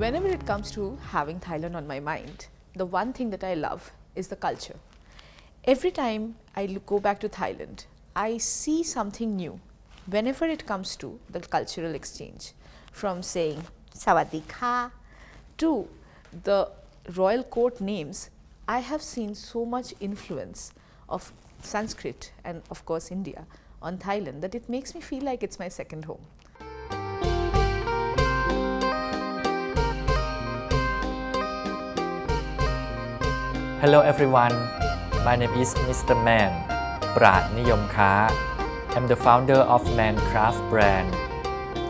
Whenever it comes to having Thailand on my mind, the one thing that I love is the culture. Every time I go back to Thailand, I see something new whenever it comes to the cultural exchange. From saying Sawadee to the royal court names, I have seen so much influence of Sanskrit and of course India on Thailand that it makes me feel like it's my second home. Hello everyone, my name is Mr. Mann, Prach Niyomka. I'm the founder of Mancraft brand,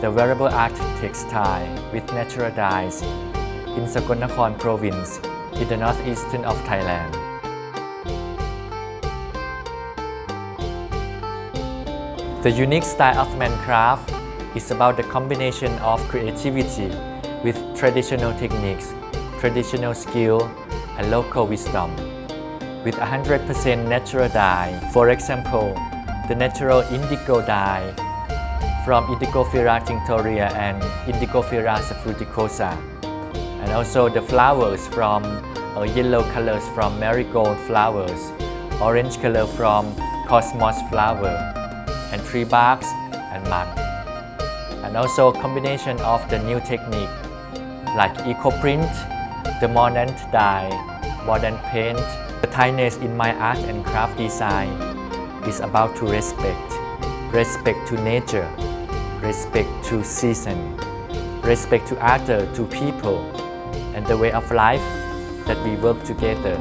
the wearable art textile with natural dyes in Nakorn province in the northeastern of Thailand. The unique style of Mancraft is about the combination of creativity with traditional techniques, traditional skill, and local wisdom. With 100% natural dye, for example, the natural indigo dye from Indigofera tinctoria and Indigofera fruticosa, and also the flowers from yellow colors from marigold flowers, orange color from cosmos flower, and tree barks and mud. And also combination of the new technique like eco print, the modern dye, modern paint. The Thainess in my art and craft design is about to respect to nature, respect to season, respect to other, to people, and the way of life that we work together,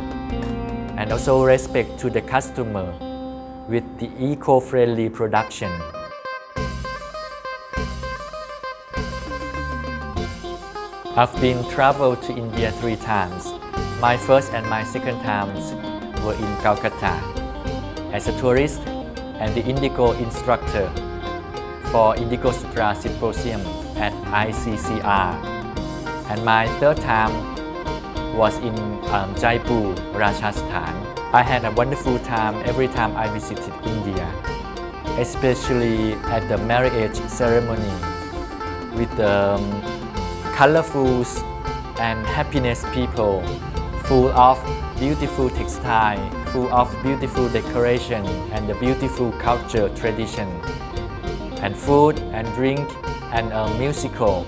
and also respect to the customer with the eco-friendly production. I've been traveled to India 3 times. My first and my second times were in Kolkata as a tourist and the indigo instructor for Indigo Sutra Symposium at ICCR. And my third time was in Jaipur, Rajasthan. I had a wonderful time every time I visited India, especially at the marriage ceremony with the colorful and happiness people, full of beautiful textile, full of beautiful decoration and the beautiful culture tradition, and food and drink and musical.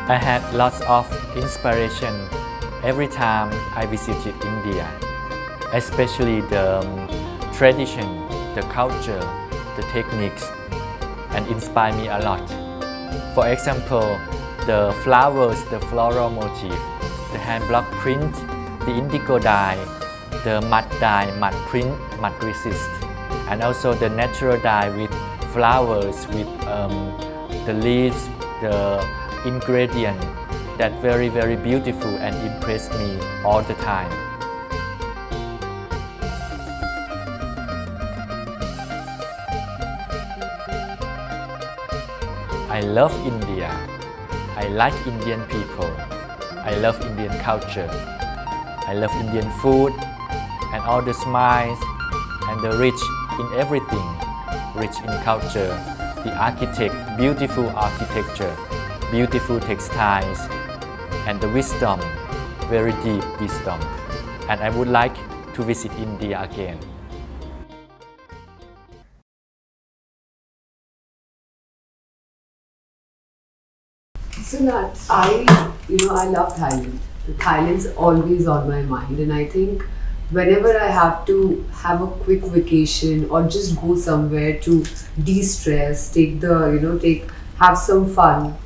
I had lots of inspiration every time I visited India, especially the tradition, the culture, the techniques, and inspire me a lot. For example, the flowers, the floral motif, the hand block print, the indigo dye, the mud dye, mud print, mud resist, and also the natural dye with flowers, with the leaves, the ingredient that very beautiful and impressed me all the time. I love India. I like Indian people. I love Indian culture. I love Indian food and all the smiles and the rich in everything, rich in culture, the architect, beautiful architecture, beautiful textiles, and the wisdom, very deep wisdom. And I would like to visit India again. So Nutt, I love Thailand. Thailand's always on my mind, and I think whenever I have to have a quick vacation or just go somewhere to de-stress, have some fun,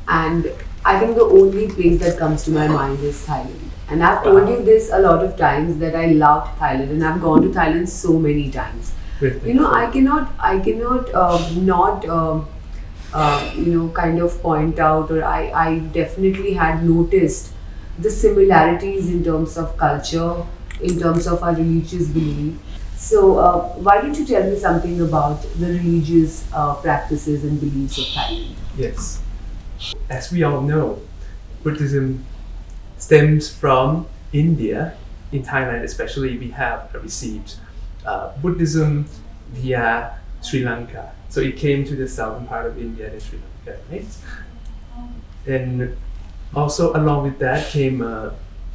and I think the only place that comes to my mind is Thailand. And I've told you this a lot of times that I love Thailand, and I've gone to Thailand so many times. I cannot kind of point out, or I definitely had noticed the similarities in terms of culture, in terms of our religious belief. So why don't you tell me something about the religious practices and beliefs of Thailand? Yes. As we all know, Buddhism stems from India. In Thailand especially, we have received Buddhism via Sri Lanka. So it came to the southern part of India and Sri Lanka, right? And also along with that came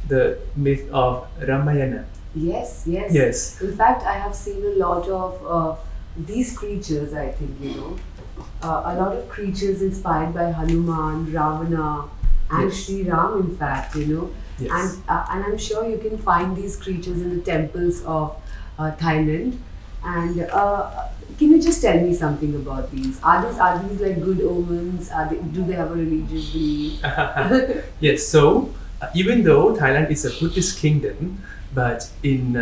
the myth of Ramayana. Yes. Yes. In fact, I have seen a lot of these creatures, I think, a lot of creatures inspired by Hanuman, Ravana, and Yes. Sri Ram, in fact, Yes. And I'm sure you can find these creatures in the temples of Thailand. And can you just tell me something about these? Are these like good omens? Do they have a religious belief? Yes, so even though Thailand is a Buddhist kingdom, but in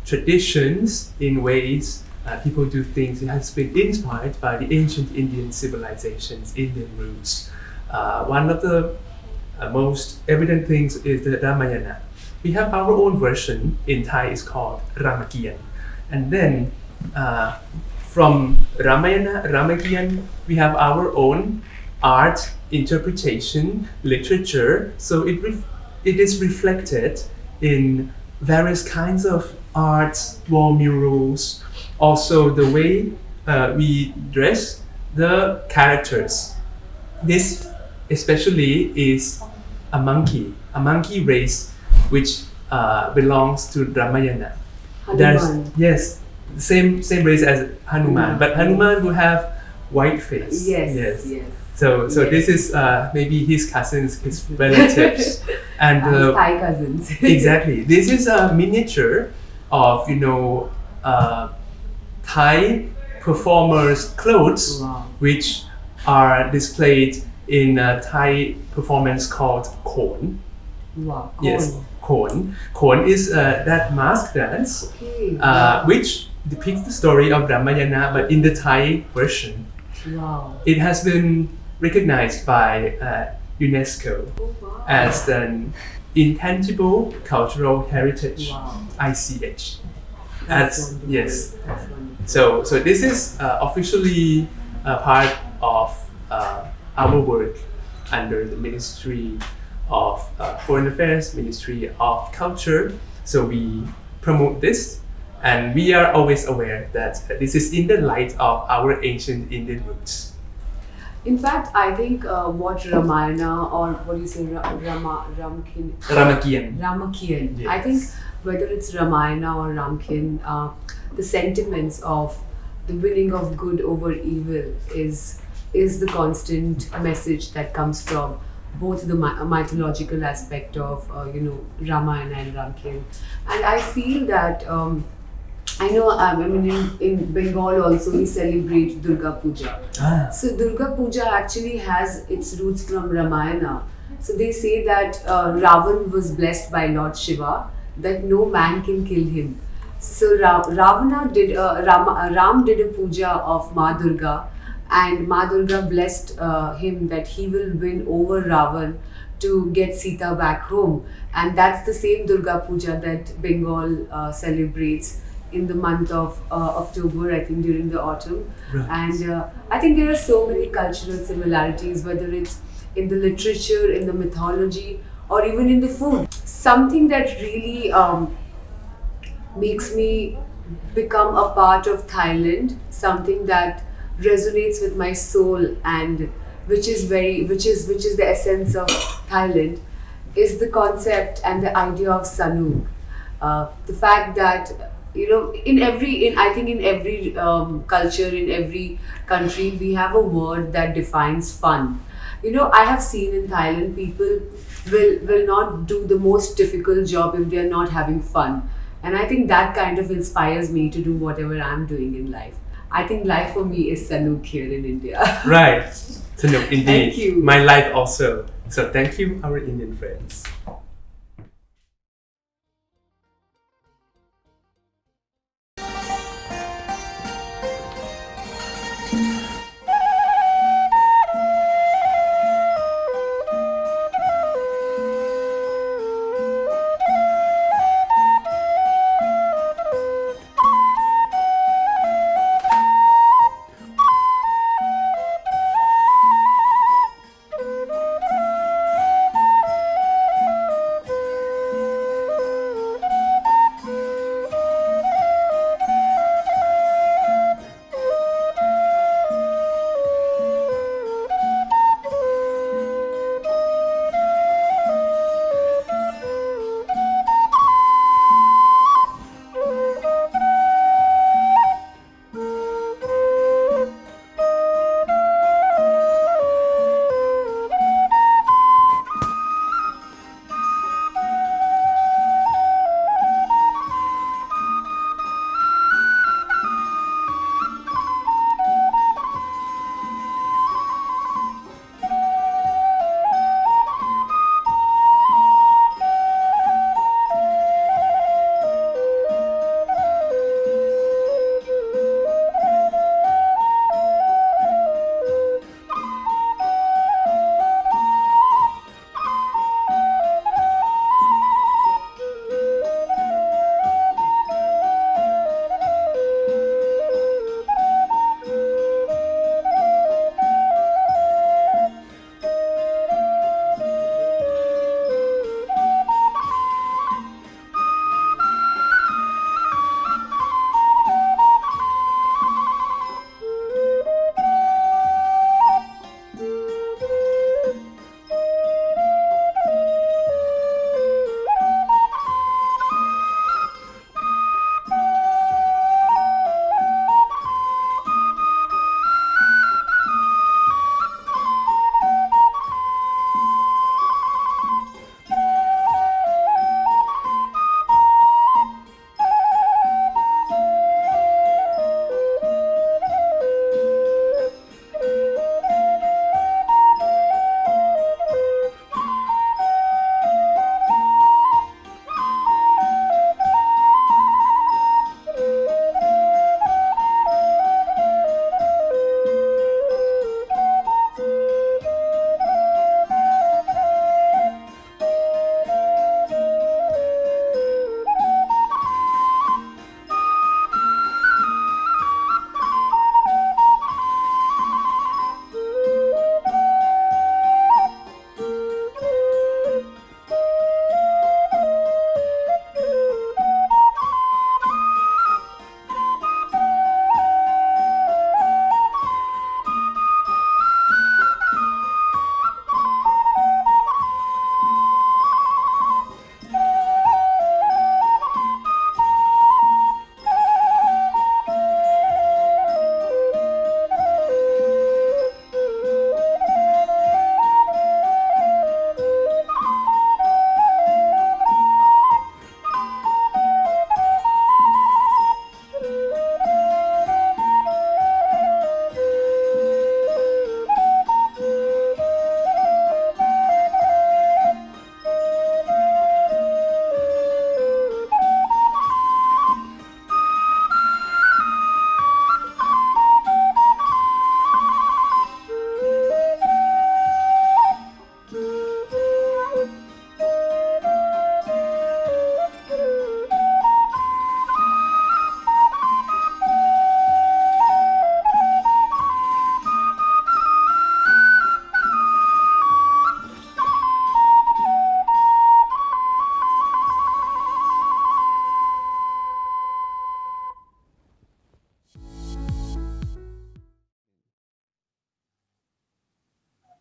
traditions, in ways people do things, it has been inspired by the ancient Indian civilizations, Indian roots. One of the most evident things is the Ramayana. We have our own version in Thai, is called Ramakien. And then from Ramakien, we have our own art, interpretation, literature. So it is reflected in various kinds of arts, wall murals, also the way we dress the characters. This especially is a monkey race which belongs to Ramayana. Hanuman. Yes, same race as Hanuman, but Hanuman will have white face. Yes. So Yes. this is maybe his cousins, his relatives, and His Thai cousins. exactly. This is a miniature of Thai performers' clothes, Wow. which are displayed in a Thai performance called Khon. Wow. Yes, Khon. Khon is that mask dance, Okay. which depicts the story of Ramayana, but in the Thai version. Wow. It has been recognized by UNESCO Oh, wow. as an intangible cultural heritage, Wow. ICH. That's As wonderful. yes. That's wonderful. So this is officially part of our work under the Ministry of Foreign Affairs, Ministry of Culture. So we promote this, and we are always aware that this is in the light of our ancient Indian roots. In fact, I think what Ramayana or what do you say, Ramakien, Ramakien. Yes. I think whether it's Ramayana or Ramkin, the sentiments of the winning of good over evil is the constant message that comes from both the mythological aspect of Ramayana and Ramkin. And I feel that I know, in Bengal also we celebrate Durga Puja. So Durga Puja actually has its roots from Ramayana. So they say that Ravan was blessed by Lord Shiva, that no man can kill him. So Ram did a puja of Ma Durga, and Ma Durga blessed him that he will win over Ravan to get Sita back home. And that's the same Durga Puja that Bengal celebrates in the month of October, I think during the autumn. Right. And I think there are so many cultural similarities, whether it's in the literature, in the mythology, or even in the food. Something that really makes me become a part of Thailand, something that resonates with my soul, and which is the essence of Thailand, is the concept and the idea of sanuk. The fact that in every culture, in every country, we have a word that defines fun. I have seen in Thailand, people will not do the most difficult job if they are not having fun. And I think that kind of inspires me to do whatever I'm doing in life. I think life for me is sanuk here in India. Right. So no, indeed. Thank you. My life also. So thank you, our Indian friends.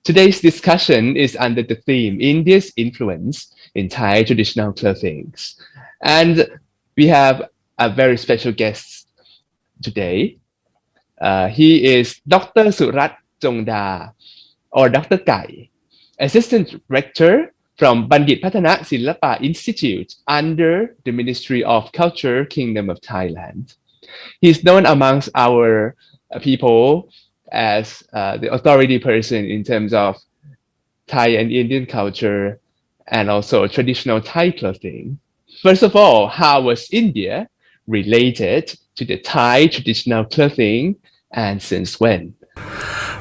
Today's discussion is under the theme India's Influence in Thai Traditional Clothing. And we have a very special guest today. He is Dr.Surat Jongda, or Dr. Kai, Assistant Rector from Bunditpatanasilpa Institute under the Ministry of Culture, Kingdom of Thailand. He's known amongst our people as the authority person in terms of Thai and Indian culture and also traditional Thai clothing. First of all, how was India related to the Thai traditional clothing and since when?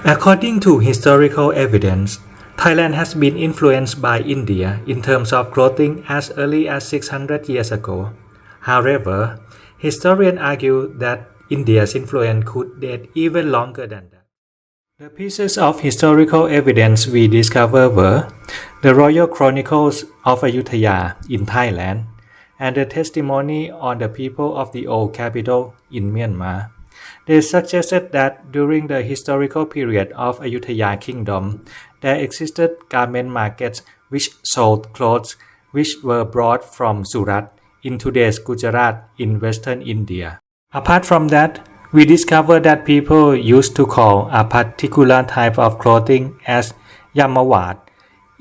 According to historical evidence, Thailand has been influenced by India in terms of clothing as early as 600 years ago. However, historians argue that India's influence could date even longer than that. The pieces of historical evidence we discover were the Royal Chronicles of Ayutthaya in Thailand and the testimony on the people of the old capital in Myanmar. They suggested that during the historical period of Ayutthaya Kingdom, there existed garment markets which sold clothes which were brought from Surat in today's Gujarat in western India. Apart from that, we discovered that people used to call a particular type of clothing as Yamawat.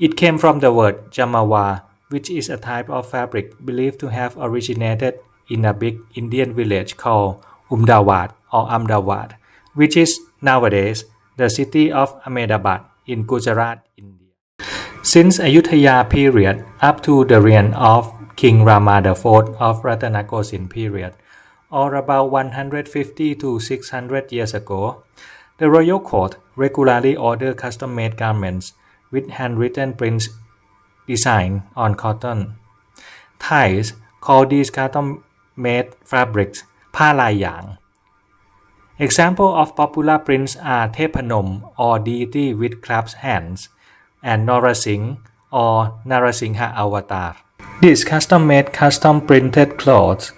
It came from the word Jamawa, which is a type of fabric believed to have originated in a big Indian village called Umdawat or Ahmedabad, which is nowadays the city of Ahmedabad in Gujarat, India. Since Ayutthaya period up to the reign of King Rama IV of Ratanakosin period, or about 150 to 600 years ago, the royal court regularly ordered custom-made garments with handwritten prints designed on cotton. Thais call these custom-made fabrics palayang. Examples of popular prints are Tepanom or deity with clasped hands and Narasingh or Narasingha avatar. These custom-made, custom-printed clothes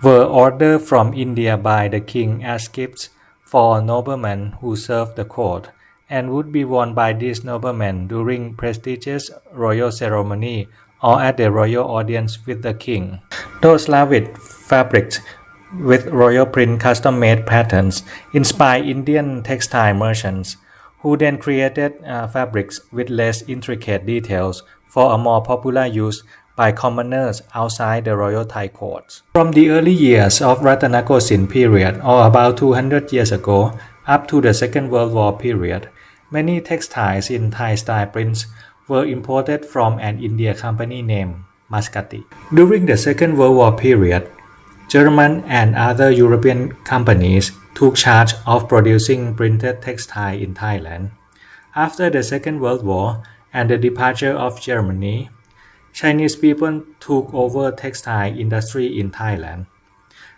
were ordered from India by the king as gifts for noblemen who served the court and would be worn by these noblemen during prestigious royal ceremony or at the royal audience with the king. Those lavish fabrics with royal print custom-made patterns inspired Indian textile merchants, who then created fabrics with less intricate details for a more popular use by commoners outside the royal Thai courts. From the early years of Ratanakosin period, or about 200 years ago, up to the Second World War period, many textiles in Thai-style prints were imported from an India company named Muscati. During the Second World War period, German and other European companies took charge of producing printed textile in Thailand. After the Second World War and the departure of Germany, Chinese people took over textile industry in Thailand.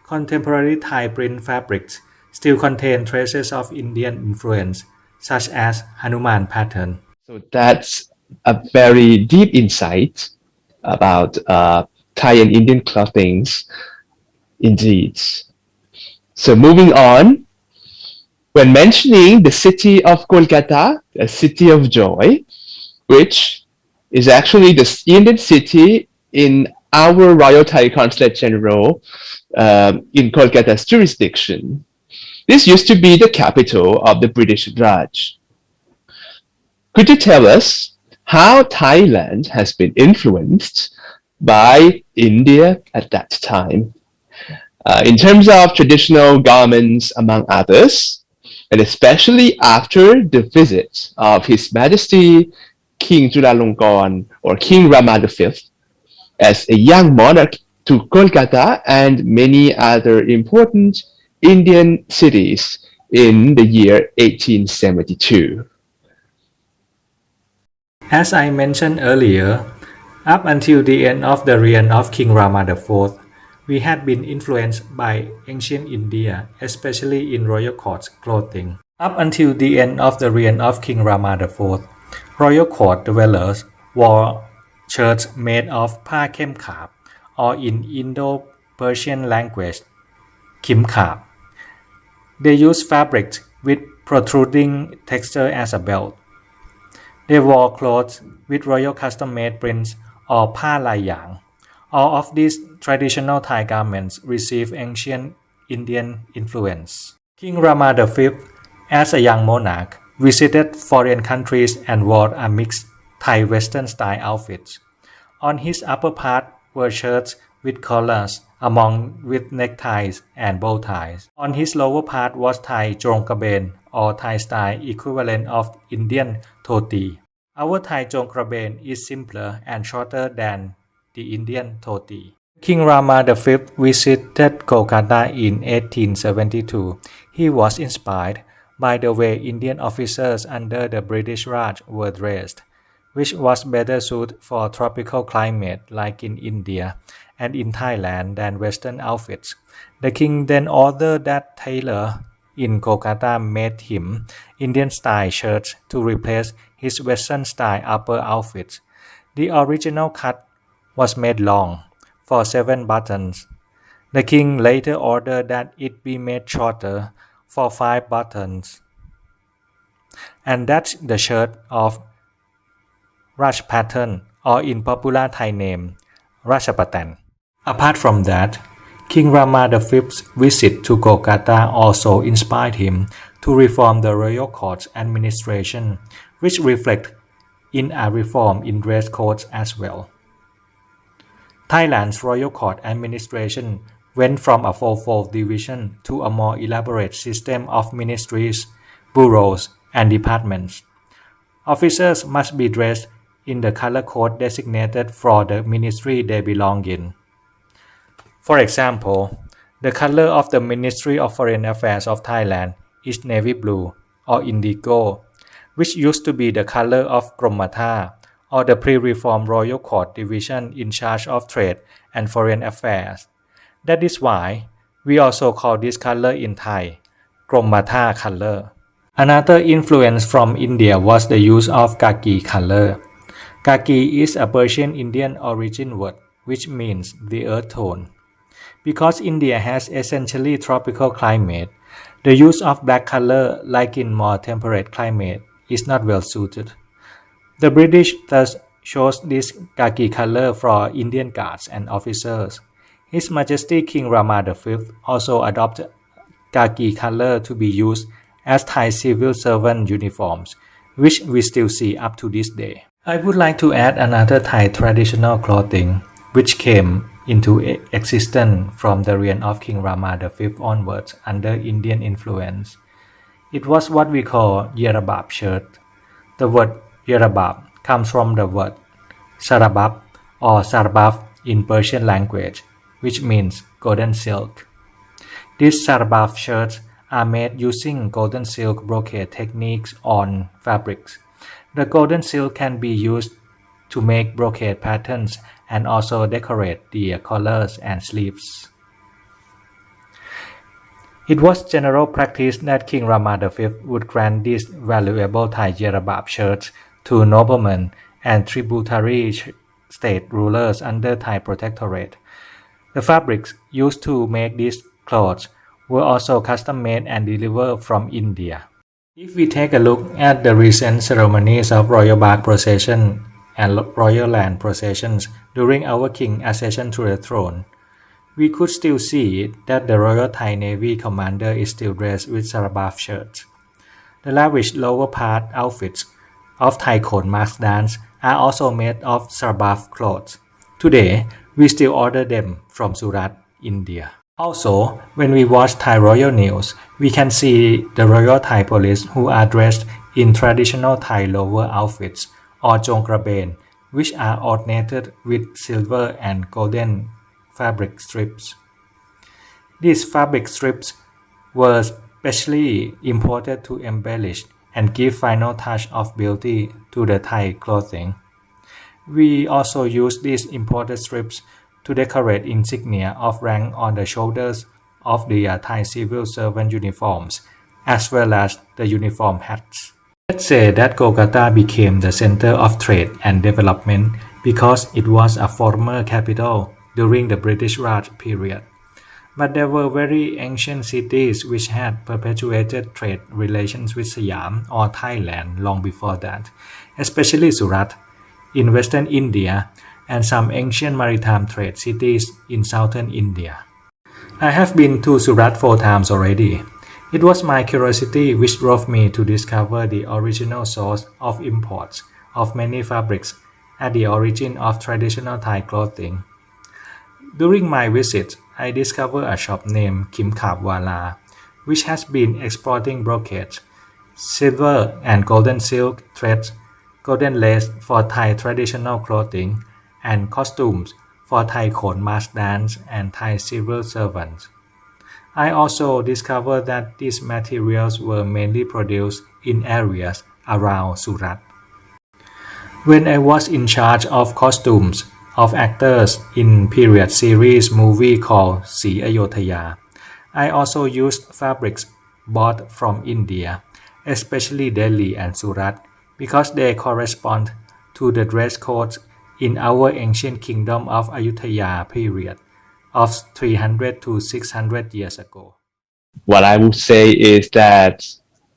Contemporary Thai print fabrics still contain traces of Indian influence, such as Hanuman pattern. So that's a very deep insight about Thai and Indian clothings, indeed. So moving on, when mentioning the city of Kolkata, a city of joy, which is actually the Indian city in our Royal Thai Consulate-General in Kolkata's jurisdiction. This used to be the capital of the British Raj. Could you tell us how Thailand has been influenced by India at that time? In terms of traditional garments, among others, and especially after the visit of His Majesty King Chulalongkorn or King Rama V as a young monarch to Kolkata and many other important Indian cities in the year 1872. As I mentioned earlier, up until the end of the reign of King Rama IV, we had been influenced by ancient India, especially in royal court's clothing. Up until the end of the reign of King Rama IV, royal court dwellers wore shirts made of pa kem khap, or in Indo-Persian language, kim khap. They used fabrics with protruding texture as a belt. They wore clothes with royal custom-made prints or pa lai yang. All of these traditional Thai garments receive ancient Indian influence. King Rama V, as a young monarch, visited foreign countries and wore a mixed Thai Western style outfits. On his upper part were shirts with collars, among with neckties and bow ties. On his lower part was Thai Jongda or Thai style equivalent of Indian dhoti. Our Thai Jongda is simpler and shorter than the Indian dhoti. King Rama V visited Kolkata in 1872. He was inspired by the way Indian officers under the British Raj were dressed, which was better suited for tropical climate like in India and in Thailand than Western outfits. The king then ordered that tailor in Kolkata made him Indian-style shirts to replace his Western-style upper outfits. The original cut was made long, for 7 buttons. The king later ordered that it be made shorter, for 5 buttons. And that's the shirt of Raj pattern, or in popular Thai name, Rajapatan. Apart from that, King Rama V's visit to Kolkata also inspired him to reform the royal court's administration, which reflect in a reform in dress codes as well. Thailand's royal court administration went from a fourfold division to a more elaborate system of ministries, bureaus, and departments. Officers must be dressed in the color code designated for the ministry they belong in. For example, the color of the Ministry of Foreign Affairs of Thailand is navy blue or indigo, which used to be the color of Kromata, or the pre-reform royal court division in charge of trade and foreign affairs. That is why we also call this color in Thai Kromata color. Another influence from India was the use of khaki color. Khaki is a Persian Indian origin word which means the earth tone. Because India has essentially tropical climate, the use of black color like in more temperate climate is not well suited. The British thus chose this khaki color for Indian guards and officers. His Majesty King Rama V also adopted khaki color to be used as Thai civil servant uniforms, which we still see up to this day. I would like to add another Thai traditional clothing, which came into existence from the reign of King Rama V onwards under Indian influence. It was what we call Yerabab shirt. The word Yerabab comes from the word Sarabab or Sarbaf in Persian language, which means golden silk. These Sarbaf shirts are made using golden silk brocade techniques on fabrics. The golden silk can be used to make brocade patterns and also decorate the collars and sleeves. It was general practice that King Rama V would grant these valuable Thai Yerabab shirts to noblemen and tributary state rulers under Thai protectorate. The fabrics used to make these clothes were also custom-made and delivered from India. If we take a look at the recent ceremonies of royal bark procession and royal land processions during our king's accession to the throne, we could still see that the Royal Thai Navy commander is still dressed with Sarabaf shirts. The lavish lower part outfits of Thaikon mask dance are also made of Sarabaf clothes. Today, we still order them from Surat, India. Also, when we watch Thai royal news, we can see the Royal Thai Police who are dressed in traditional Thai lower outfits or Jongda, which are ornamented with silver and golden fabric strips. These fabric strips were specially imported to embellish and give final touch of beauty to the Thai clothing. We also use these imported strips to decorate insignia of rank on the shoulders of the Thai civil servant uniforms, as well as the uniform hats. Let's say that Kolkata became the center of trade and development because it was a former capital during the British Raj period. but there were very ancient cities which had perpetuated trade relations with Siam or Thailand long before that, especially Surat in western India and some ancient maritime trade cities in southern India. I have been to Surat 4 times already. It was my curiosity which drove me to discover the original source of imports of many fabrics at the origin of traditional Thai clothing. During my visit, I discovered a shop named Kim Khap Wala, which has been exporting brocades, silver and golden silk threads, golden lace for Thai traditional clothing, and costumes for Thai Khon mass dance and Thai civil servants. I also discovered that these materials were mainly produced in areas around Surat. When I was in charge of costumes of actors in period series movie called Si Ayodhya, I also used fabrics bought from India, especially Delhi and Surat, because they correspond to the dress codes in our ancient kingdom of Ayutthaya period of 300 to 600 years ago. What I would say is that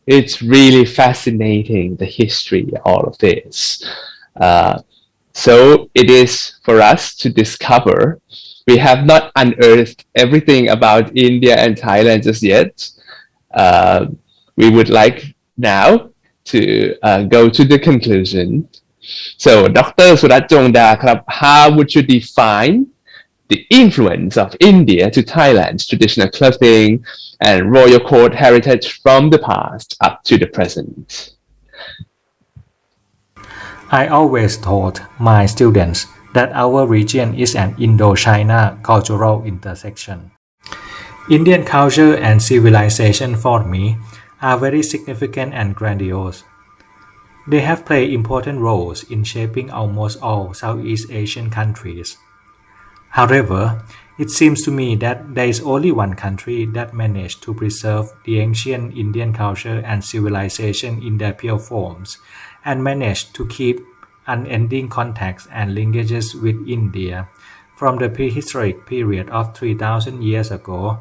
it's really fascinating, the history, all of this. Uh, so it is for us to discover. We have not unearthed everything about India and Thailand just yet. Uh, we would like now to go to the conclusion. So, Dr. Surat Jongda, how would you define the influence of India to Thailand's traditional clothing and royal court heritage from the past up to the present? I always told my students that our region is an Indo-China cultural intersection. Indian culture and civilization for me are very significant and grandiose. They have played important roles in shaping almost all Southeast Asian countries. However, it seems to me that there is only one country that managed to preserve the ancient Indian culture and civilization in their pure forms and managed to keep unending contacts and linkages with India from the prehistoric period of 3,000 years ago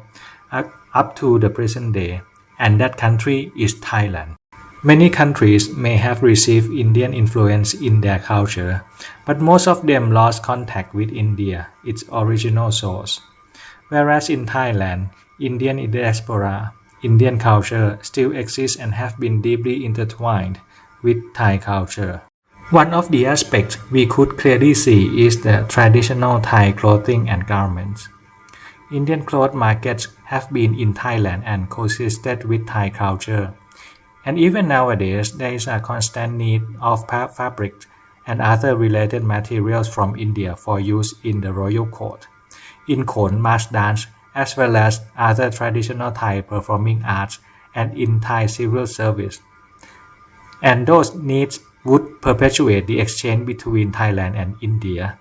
up to the present day, and that country is Thailand. Many countries may have received Indian influence in their culture, but most of them lost contact with India, its original source. Whereas in Thailand, Indian diaspora, Indian culture still exists and have been deeply intertwined with Thai culture. One of the aspects we could clearly see is the traditional Thai clothing and garments. Indian cloth markets have been in Thailand and coexisted with Thai culture. And even nowadays, there is a constant need of fabric and other related materials from India for use in the royal court, in Khon mass dance, as well as other traditional Thai performing arts and in Thai civil service. And those needs would perpetuate the exchange between Thailand and India,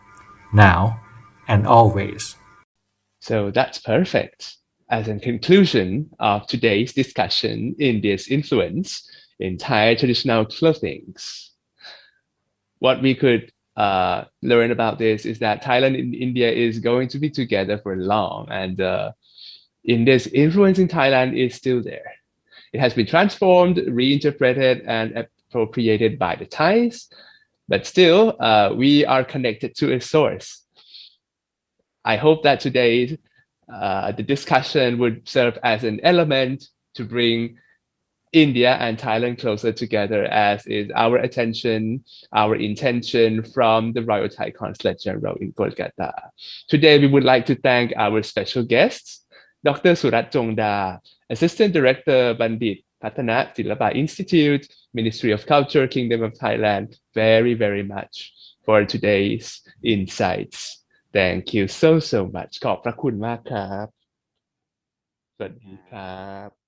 now and always. So that's perfect. As a conclusion of today's discussion, India's influence in Thai traditional clothing, what we could learn about this is that Thailand and India is going to be together for long, and India's influence in Thailand is still there. It has been transformed, reinterpreted, and appropriated by the Thais, but still we are connected to a source. I hope that today's the discussion would serve as an element to bring India and Thailand closer together, as is our attention, our intention from the Royal Thai Consulate-General in Kolkata. Today, we would like to thank our special guests, Dr.Surat Jongda, Assistant Director, Bunditpatanasilpa Institute, Ministry of Culture, Kingdom of Thailand, very, very much for today's insights. Thank you so much ขอบพระคุณมากครับสวัสดีครับ